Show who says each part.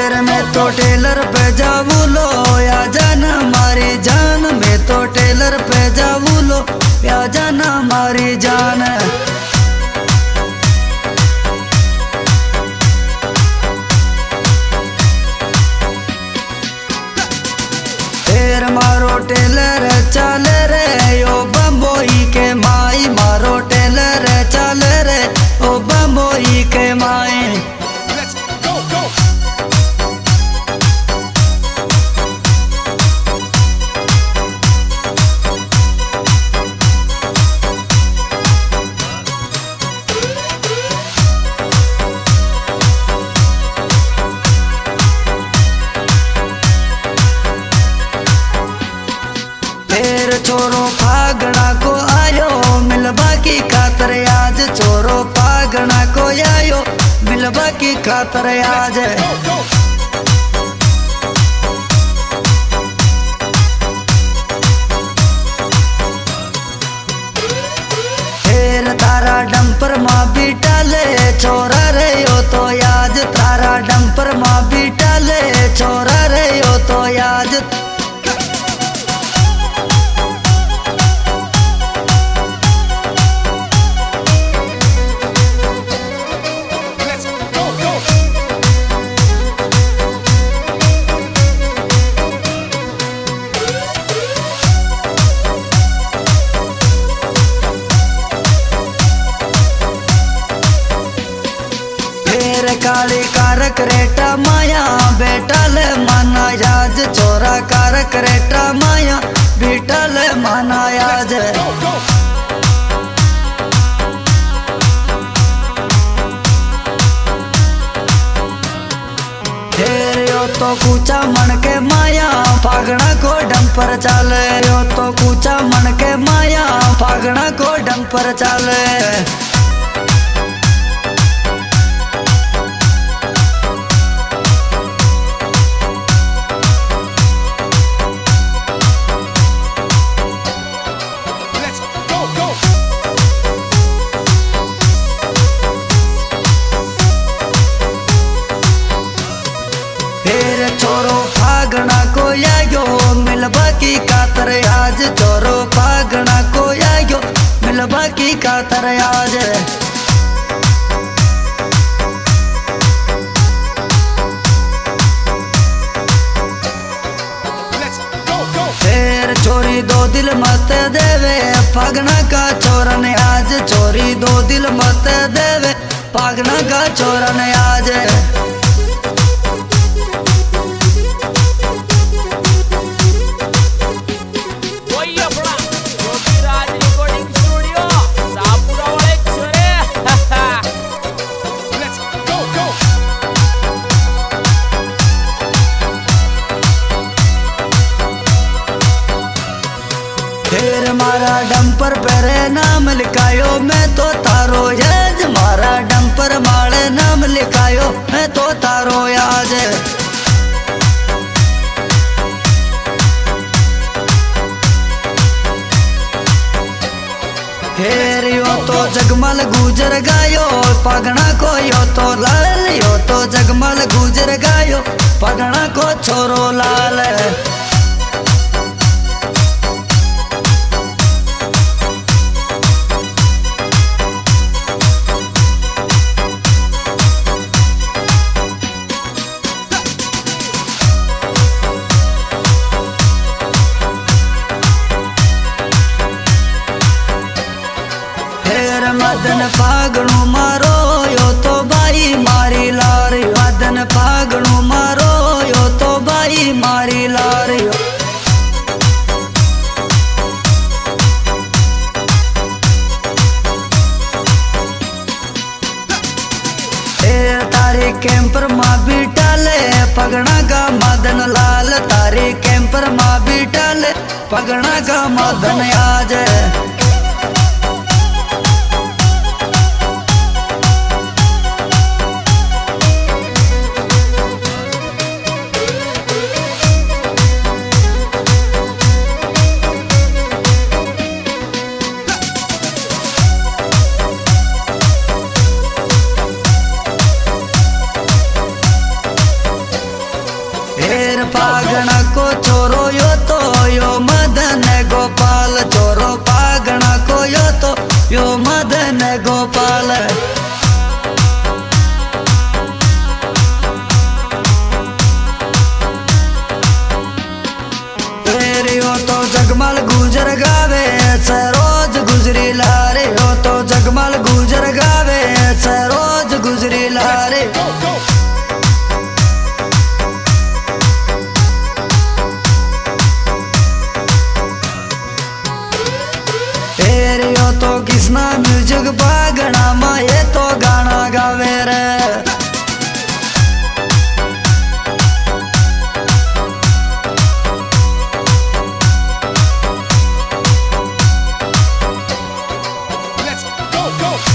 Speaker 1: फिर मैं तो टेलर पे जाऊँ लो या जाना मारी जान, मैं तो टेलर पे जाऊँ लो या जाना मारी जान। फिर मारो टेलर चल रे ओ बम्बोई के माई, मारो टेलर चल रे ओ बम्बोई के माई। छोरो फागणा को आयो मिलबा की खातर आज, छोरो फागणा को आयो मिलबा की खातर आज। फिर तारा डंपर माँ बीटा ले छोरा रे हो तो आज, तारा डंपर माँ बीटा ले छोरा रे हो तो आज। काली कारक रेटा माया बेटा ले माना आज, छोरा कारक रेटा माया बेटा ले माना आज। फिर यो तो कूचा मन के माया फागणा को डंपर चाले, यो तो कूचा मन के माया फागणा को डंपर चाले। छोरो फागणा को आयो मिलबा की खातर आज, छोरो फागणा को आयो मिलबा की खातर आज। फिर छोरी दो दिल मत देवे फागणा का छोरन आज, छोरी दो दिल मत देवे फागणा का छोरन आज। फिर मारा डंपर पर नाम लिखायो मैं तो तारो याद, मारा डंपर मारे नाम लिखायो मैं तो तारो याद। फिर यो तो जगमल गुजर गायो पगना को यो तो लाल, यो तो जगमल गुजर गायो पगना को छोरो लाल। मदन फागणु मारो यो तो बाई मारी लार, मदन फागणु मारो यो तो बाई मारी लार। तारे कैंपर माँ बीटा ले पगना का मदन लाल, तारे कैंपर माँ बीटा ले पगना का मदन आज। पागणा को चोरो यो मदन गोपाल चोरो पागणा को यो मदन गोपाल यो तो जगमल गुजर गावे सरोज गुजरी लारे यो तो जगमल गुजर गावे सरोज गुजरी लारे यो तो किसना म्यूजिक पागणा मा ये तो गाना गावे रे
Speaker 2: Go!